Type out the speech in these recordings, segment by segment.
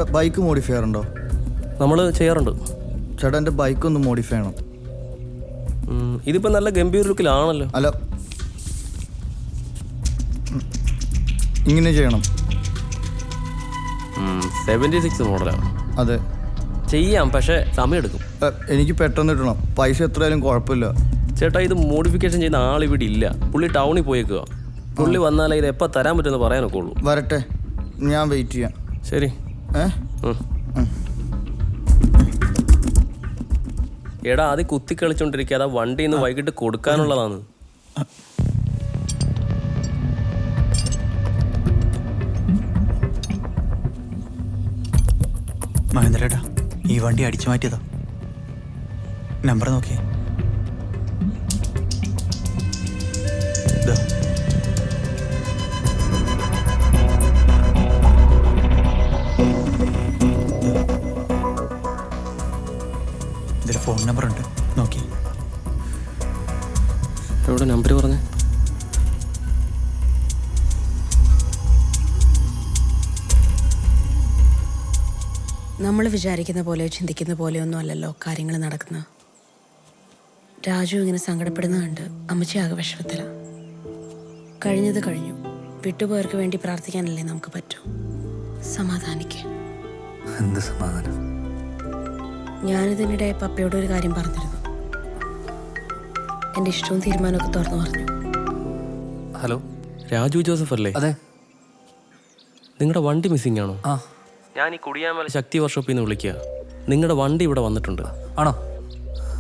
ചേട്ടാ bike modify ചെയ്യാറുണ്ടോ? നമ്മൾ ചെയ്യാറുണ്ട്. ചേട്ടാ എൻ്റെ ബൈക്ക് ഒന്ന് മോഡിഫൈ ചെയ്യണം. ഇതിപ്പോൾ നല്ല ഗംഭീര ലുക്കിലാണല്ലോ. അല്ല, ഇങ്ങനെ ചെയ്യണം. 76 മോഡലാണ്. അതെ ചെയ്യാം, പക്ഷേ സമയമെടുക്കും. എനിക്ക് പെട്ടെന്ന് കിട്ടണം. പൈസ എത്രയായാലും കുഴപ്പമില്ല. ചേട്ടാ ഇത് മോഡിഫിക്കേഷൻ ചെയ്യുന്ന ആളിവിടെ ഇല്ല. പുള്ളി ടൗണിൽ പോയേക്കുക. പുള്ളി വന്നാലേ ഇത് എപ്പോൾ തരാൻ പറ്റുമെന്ന് പറയാനൊക്കെ ഉള്ളൂ. വരട്ടെ, ഞാൻ വെയിറ്റ് ചെയ്യാം. ശരി. എടാ അത് കുത്തി കളിച്ചോണ്ടിരിക്കുക. അതാ വണ്ടി ഇന്ന് വൈകിട്ട് കൊടുക്കാനുള്ളതാണ്. മഹേന്ദ്രേട്ടാ, ഈ വണ്ടി അടിച്ചു മാറ്റിയതാ. നമ്പർ നോക്കിയേ. ഇതിൽ ഫോൺ നമ്പർ ഉണ്ട്, നോക്കി. എവിടെ നമ്പർ പറഞ്ഞേ? നമ്മൾ വിചാരിക്കുന്ന പോലെയോ ചിന്തിക്കുന്ന പോലെയോ ഒന്നും അല്ലല്ലോ കാര്യങ്ങൾ നടക്കുന്നത്. രാജു ഇങ്ങനെ സങ്കടപ്പെടുന്നതുണ്ട്. അമ്മച്ചി ആകെ വിഷമത്തിലാണ്. കഴിഞ്ഞത് കഴിഞ്ഞു. വിട്ടുപോയവർക്ക് വേണ്ടി പ്രാർത്ഥിക്കാനല്ലേ നമുക്ക് പറ്റൂ. സമാധാനിക്ക്. എന്ത് സമാധാനം? ഞാനിതിനിടെ പപ്പയോട് ഒരു കാര്യം പറഞ്ഞിരുന്നു. എൻ്റെ ഇഷ്ടവും തീരുമാനമൊക്കെ തുറന്നു പറഞ്ഞു. ഹലോ, രാജു ജോസഫ് അല്ലേ? അതെ. നിങ്ങളുടെ വണ്ടി മിസ്സിംഗ് ആണോ? ആ, ഞാൻ ഈ കുടിയാമല ശക്തി വർക്ക്ഷോപ്പിൽ നിന്ന് വിളിക്കുക. നിങ്ങളുടെ വണ്ടി ഇവിടെ വന്നിട്ടുണ്ട്. ആണോ?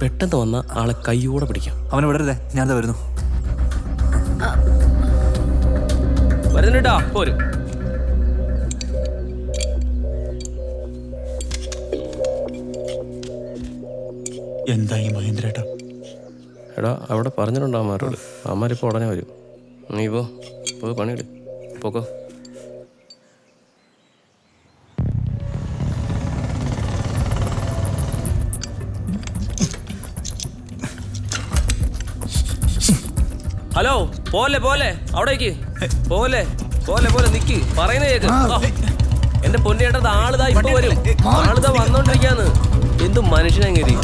പെട്ടെന്ന് വന്ന ആളെ കൈയോടെ പിടിക്കാം. അവനെ വിടരുതേ, ഞാനത് വരുന്നു. വരുന്നുണ്ടാ പോരും. എന്തായി മഹേന്ദ്രേട്ടാ? എടാ അവിടെ പറഞ്ഞിട്ടുണ്ടോ അമ്മമാരോട്? അമ്മമാരിപ്പോൾ ഉടനെ വരും. നീ പോയി പണിയിട്. പോക്കോ. ഹലോ, പോലെ അവിടേക്ക് പോലെ നിക്ക്. പറയുന്ന കേക്ക്. എന്റെ പൊന്നേട്ടത് ആളുതാ ഇപ്പൊ വരും. ആളുതാ വന്നോണ്ടിരിക്കാന്ന്. എന്തു മനുഷ്യനെങ്ങനെ?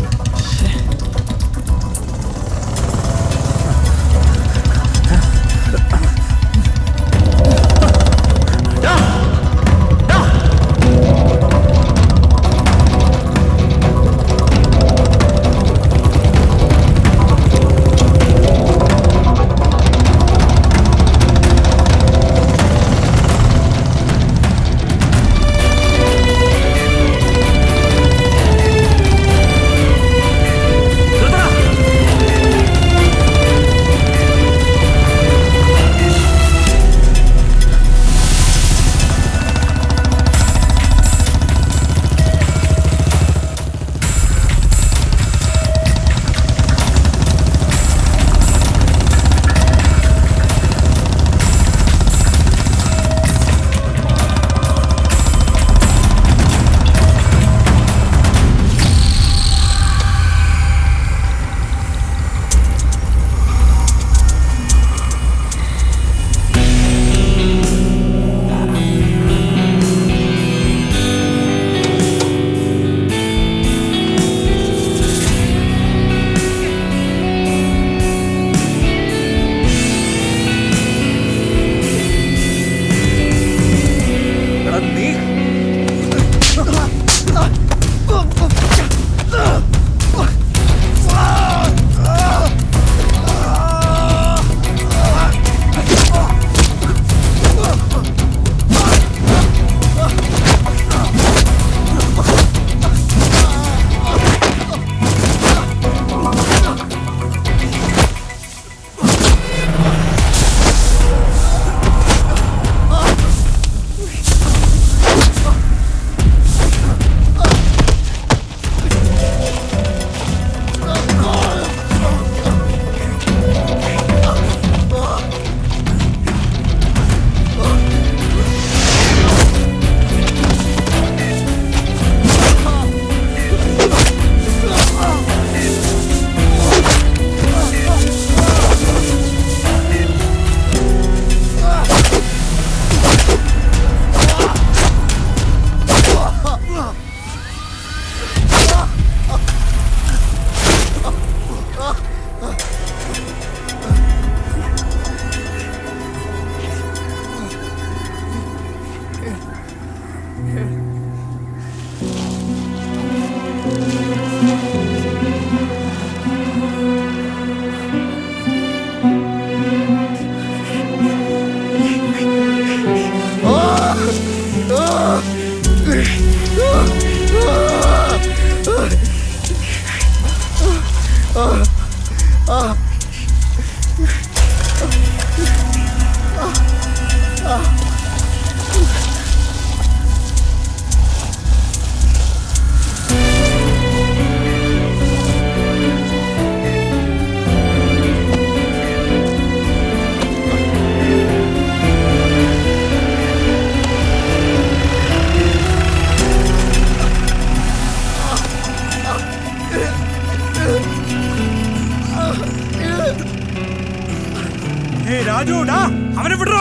രാജുടാ അവനെ വിടറ.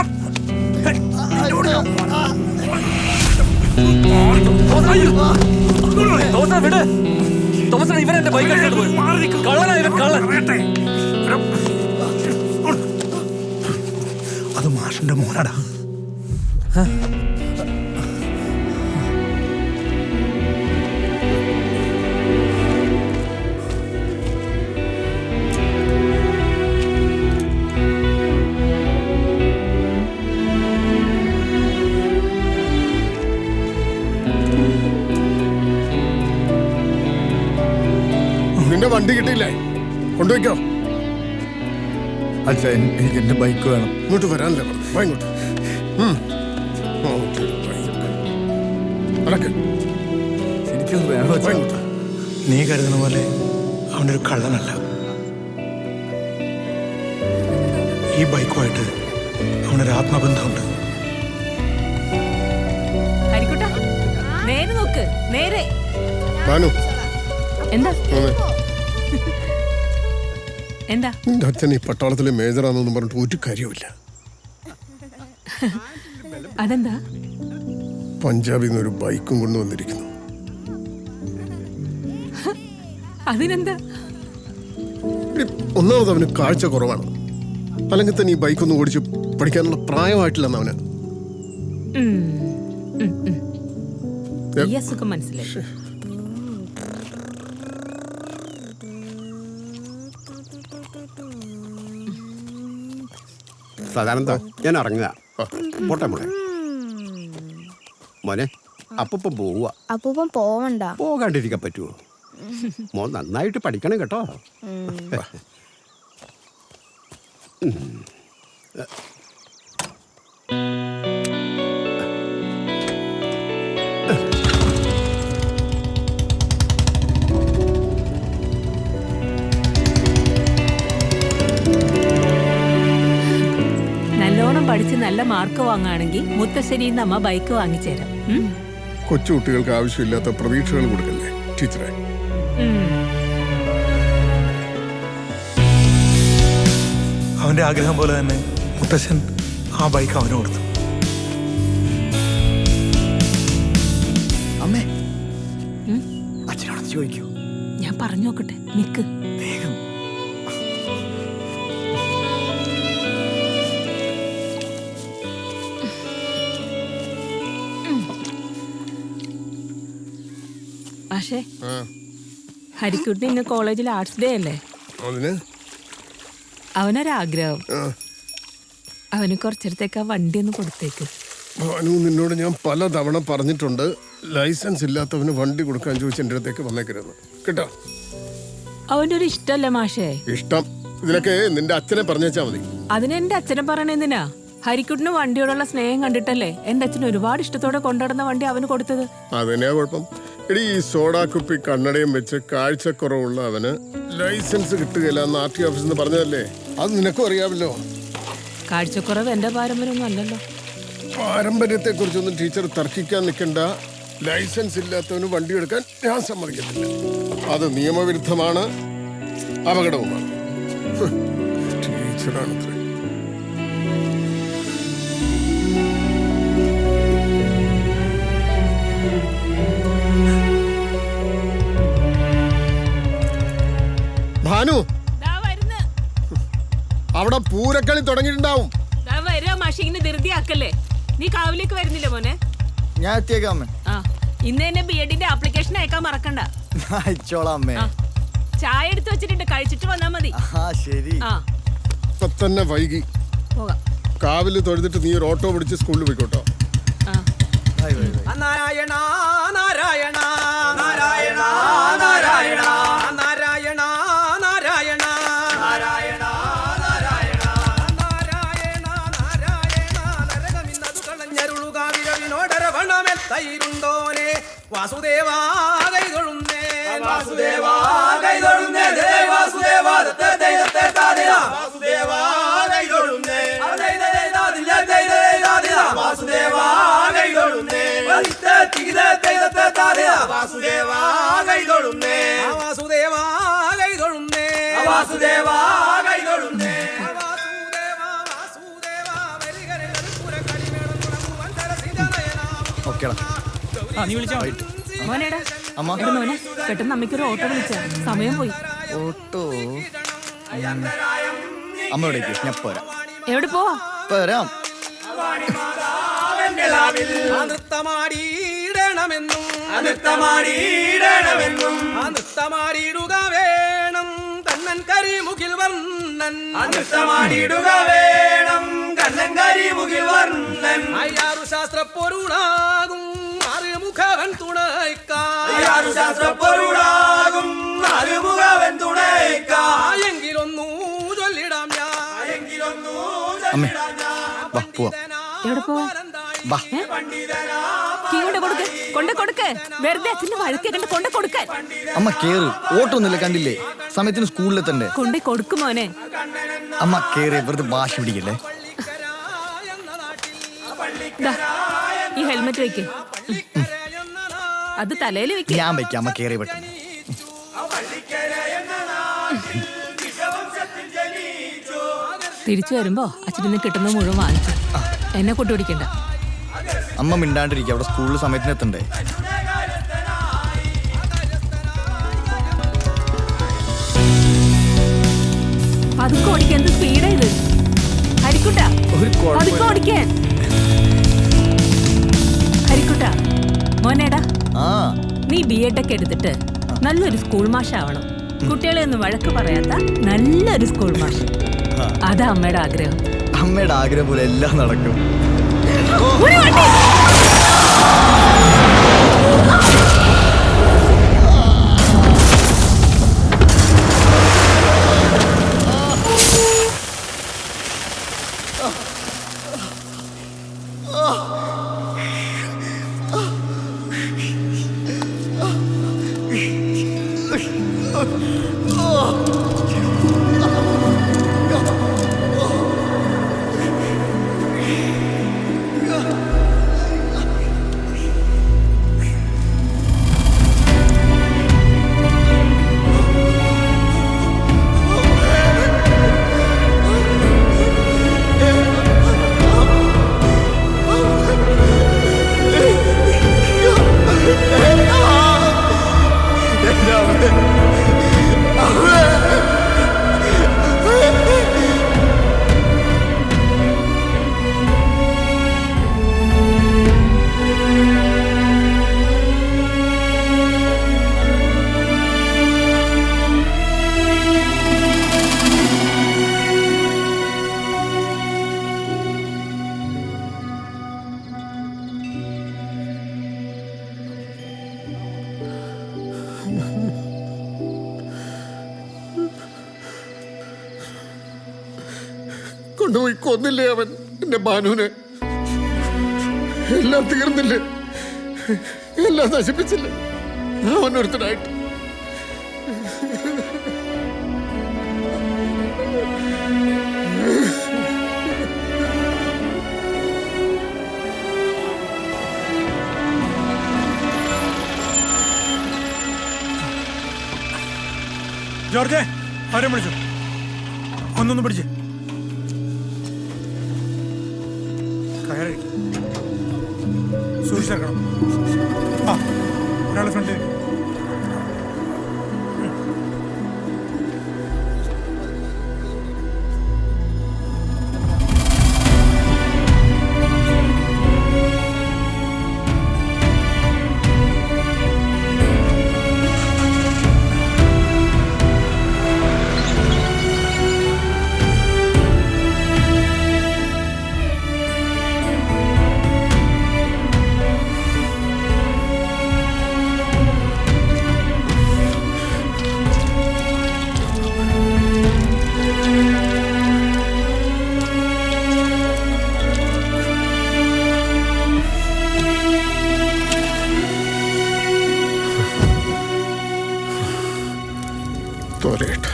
അത് മാഷിന്റെ മോനാടാ. നിന്റെ വണ്ടി കിട്ടിയില്ലേ? കൊണ്ടുവയ്ക്കോ. അച്ഛാ എനിക്ക് എൻ്റെ ബൈക്ക് വേണം. ഇങ്ങോട്ട് വരാനല്ലേ പറഞ്ഞു. വാ ഇങ്ങോട്ട്. നടക്ക്. എനിക്കൊന്ന് വേണം വാ അച്ഛാ. ഇങ്ങോട്ട്. നീ കരുതുന്ന പോലെ അവനൊരു കള്ളനല്ല. ഈ ബൈക്കുമായിട്ട് അവനൊരു ആത്മബന്ധമുണ്ട്. ഹരിക്കുട്ടാ, നേരെ നോക്ക്, നേരെ. ഭാനു, എന്താ വന്നേ. എന്താ നിന്റെ അച്ഛൻ ഈ പട്ടാളത്തിലെ മേജറാണെന്ന് പറഞ്ഞിട്ട് ഒരു കാര്യമില്ല. അതെന്താ? പഞ്ചാബിൽ നിന്ന് ഒരു ബൈക്കും കൊണ്ടുവന്നിരിക്കുന്നു. അതിനെന്താ? എടി, ഒന്നാമത് അവന് കാഴ്ച കുറവാണ്. അല്ലെങ്കിൽ തന്നെ ഈ ബൈക്കൊന്നും ഓടിച്ച് പഠിക്കാനുള്ള പ്രായമായിട്ടില്ലെന്ന് അവന്. ഈ അസുഖം മനസ്സിലായി. സാധാരണ ഞാൻ ഇറങ്ങുക. പോട്ടെ മോനെ. മോനെ അപ്പൂപ്പൻ പോവുക. അപ്പൂപ്പൻ പോവണ്ട. പോകാണ്ടിരിക്കാൻ പറ്റുമോ? മോൻ നന്നായിട്ട് പഠിക്കണം കേട്ടോ. നല്ലോണം പഠിച്ച് നല്ല മാർക്ക് വാങ്ങുകയാണെങ്കിൽ മുത്തശ്ശേരിന്ന് അമ്മ ബൈക്ക് വാങ്ങിച്ചേരാം. കൊച്ചു കുട്ടികൾക്ക് ആവശ്യമില്ലാത്ത പ്രതീക്ഷകൾ കൊടുക്കല്ലേ ടീച്ചറെ. അവന്റെ ആഗ്രഹം പോലെ തന്നെ മുത്തശ്ശൻ ആ ബൈക്ക് അവന് കൊടുത്തു. അമ്മേ അച്ഛനോട് ചോദിക്കൂ. ഞാൻ പറഞ്ഞു നോക്കട്ടെ, നിക്ക്. വേഗം. പക്ഷേ ഹരിക്കുട്ടി ഇന്ന് കോളേജിൽ ആർട്സ് ഡേ അല്ലേ? അതിന് അവനൊരാഗ്രഹം. അവന് കുറച്ചിടത്തേക്ക് ആ വണ്ടി ഒന്ന് കൊടുത്തേക്ക്. ഭാനു, നിന്നോട് ഞാൻ പല തവണ പറഞ്ഞിട്ടുണ്ട്, ലൈസൻസ് ഇല്ലാത്തവന് വണ്ടി കൊടുക്കാൻ ചോദിച്ച് എൻ്റെ അടുത്തേക്ക് വന്നേക്കരുത് കേട്ടോ. അവന്റെ ഒരു ഇഷ്ടല്ലേ മാഷേ? ഇഷ്ടം ഇതിനൊക്കെ നിന്റെ അച്ഛനെ പറഞ്ഞേച്ചാ മതി. അതിന് എന്റെ അച്ഛനെ പറയണെന്തിനാ? ഹരിക്കുട്ടിന് വണ്ടിയോടുള്ള സ്നേഹം കണ്ടിട്ടല്ലേ എന്റെ അച്ഛൻ ഒരുപാട് ഇഷ്ടത്തോടെ കൊണ്ടുനടന്ന വണ്ടി അവന് കൊടുത്തത്. അതന്നെയാ കുഴപ്പം. എടി, ഈ സോഡാ കുപ്പി കണ്ണടയും വെച്ച് കാഴ്ചക്കുറവുള്ള അവന് ലൈസൻസ് കിട്ടുകയില്ല എന്ന് RT ഓഫീസിൽ നിന്ന് പറഞ്ഞതല്ലേ? അത് നിനക്കും അറിയാമല്ലോ. കാഴ്ചക്കുറവ് എന്റെ പാരമ്പര്യമൊന്നും അല്ലല്ലോ. പാരമ്പര്യത്തെ കുറിച്ചൊന്നും ടീച്ചർ തർക്കിക്കാൻ നിൽക്കണ്ട. ലൈസൻസ് ഇല്ലാത്തവന് വണ്ടി എടുക്കാൻ ഞാൻ സമ്മതിക്കത്തില്ല. അത് നിയമവിരുദ്ധമാണ്, അപകടവുമാണ്. ടീച്ചറാണത്രേ. ഭാനു, അവിടെ പൂരക്കളി തുടങ്ങിയിട്ടുണ്ടാവും. ധൃതിയാക്കല്ലേ? നീ കാവിലേക്ക് വരുന്നില്ല മോനെ? ഞാൻ എത്തിയേക്കാം അമ്മേ. ആ, ഇന്ന് തന്നെ B.Ed ആപ്ലിക്കേഷൻ അയക്കാൻ മറക്കണ്ട. അയച്ചോളാം അമ്മേ. ചായ എടുത്ത് വെച്ചിട്ടുണ്ട്, കഴിച്ചിട്ട് വന്നാ മതി. ആ ശരി. ആ, ഇപ്പൊ തന്നെ വൈകി. പോകാം. കാവില് തൊഴുതിട്ട് നീ ഒരു ഓട്ടോ പിടിച്ച് സ്കൂളിൽ പോയിക്കോട്ടോ. ആ. Bye bye bye. Narayana Vasudeva കൈതൊഴുന്നേ വാസുദേവാ കൈതൊഴുന്നേ വാസുദേവാ ദത്തേ താദിലാ വാസുദേവാ കൈതൊഴുന്നേ വാസുദേവാ കൈതൊഴുന്നേ ദത്തേ താദിലാ വാസുദേവാ കൈതൊഴുന്നേ വാസുദേവാ കൈതൊഴുന്നേ വാസുദേവാ കൈതൊഴുന്നേ ഓക്കേടാ. മോനേടാ അമ്മ. എടാ മോനെ പെട്ടെന്ന് അമ്മയ്ക്കൊരു ഓട്ടോ വിളിച്ച സമയം പോയി. ഓട്ടോ അമ്മ എവിടേക്ക്? ഞാൻ പോരാ. എവിടെ പോവാ? പോരാം. നൃത്തമാടിയിടണമെന്നും നൃത്തമാടിയിടണമെന്നും നൃത്തമാടിയിടുക വേണം കണ്ണൻ കരിമുകിൽ വർണ്ണൻ നൃത്തമാടിയിടുക വേണം കണ്ണൻ കരിമുകിൽ വർണ്ണൻ അയ്യാറു ശാസ്ത്ര പൊരുളാകും അറിമുഖവൻ തുണയ്ക്കാറു ശാസ്ത്ര പൊരുളാകും അറിമുഖവൻ തുണയ്ക്കായെങ്കിലൊന്നു ചൊല്ലിടാം ഞാൻ എങ്കിലൊന്നു അമ്മേ വാ പോവാം. എവിടെ പോവാ? വാ. കീഴോട്ട് കൊടുക്ക്, കൊണ്ട് കൊടുക്ക്. വെറുതെ അച്ഛന്റെ വഴക്കെ കണ്ട് കൊണ്ട് കൊടുക്കാൻ. അമ്മ കേറ്. ഓട്ടോ ഒന്നുമില്ല, കണ്ടില്ലേ? സമയത്തിന് സ്കൂളിലെത്തണ്ടേ? കൊണ്ട് കൊടുക്കും മോനെ. അമ്മ കേറി. വെറുതെ വാശി പിടിക്കല്ലേ. ദാ, ഈ ഹെൽമെറ്റ് വെക്ക്. അത് തലയിൽ വെക്ക്. ഞാൻ വയ്ക്കാം. അമ്മ കേറി പെട്ടെന്ന്. തിരിച്ചു വരുമ്പോ അച്ഛന് കിട്ടുന്ന മുഴുവൻ വാങ്ങിച്ചു. എന്നെ കൊണ്ടുപിടിക്കണ്ട. അമ്മ മിണ്ടാണ്ടിരിക്കുക. അവിടെ സ്കൂളിൽ സമയത്തിന് എത്തണ്ടേ? പതുക്കെ ഓടിക്കാൻ. എന്ത് സ്പീഡാ ഇത്? ഹരിക്കുട്ട പതുക്കെ ഓടിക്കാൻ. ഹരിക്കുട്ട മോനേടാ, ആ നീ BEd ഒക്കെ എടുത്തിട്ട് നല്ലൊരു സ്കൂൾ മാഷാവണം. കുട്ടികളെ ഒന്നും വഴക്ക് പറയാത്ത നല്ലൊരു സ്കൂൾ മാഷ്. അതാ അമ്മയുടെ ആഗ്രഹം. അമ്മയുടെ ആഗ്രഹം പോലെ എല്ലാം നടക്കും. ഒരു വണ്ടി. കൊണ്ടുപോയി കൊന്നില്ലേ അവൻ എന്റെ ബാനുവിനെ? എല്ലാം തീർന്നില്ലേ? എല്ലാം നശിപ്പിച്ചില്ലേ അവനൊരുത്തനായിട്ട്? ജോർജ്, അവരെ വിളിച്ചു. ഒന്നൊന്ന് പിടിച്ച് കയറി സൂക്ഷിച്ചേക്കണം. ആ, ഒരാളെ ഫ്രണ്ട്. തൊലയട്ടെ.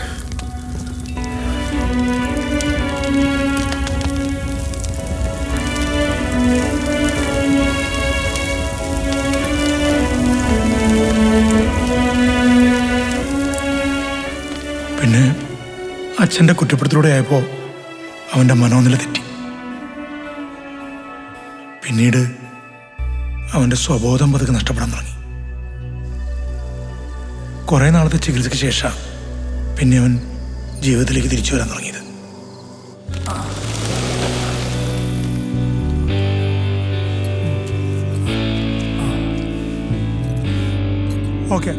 പിന്നെ അച്ഛൻ്റെ കുറ്റപ്പെടുത്തലൂടെ ആയപ്പോൾ അവൻ്റെ മനോനില തെറ്റി. പിന്നീട് അവൻ്റെ സ്വബോധം പതുക്കെ നഷ്ടപ്പെടാൻ തുടങ്ങി. കുറേ നാളത്തെ ചികിത്സയ്ക്ക് ശേഷം പിന്നെ അവൻ ജീവിതത്തിലേക്ക് തിരിച്ചു വരാൻ തുടങ്ങിയത്. ഓക്കെ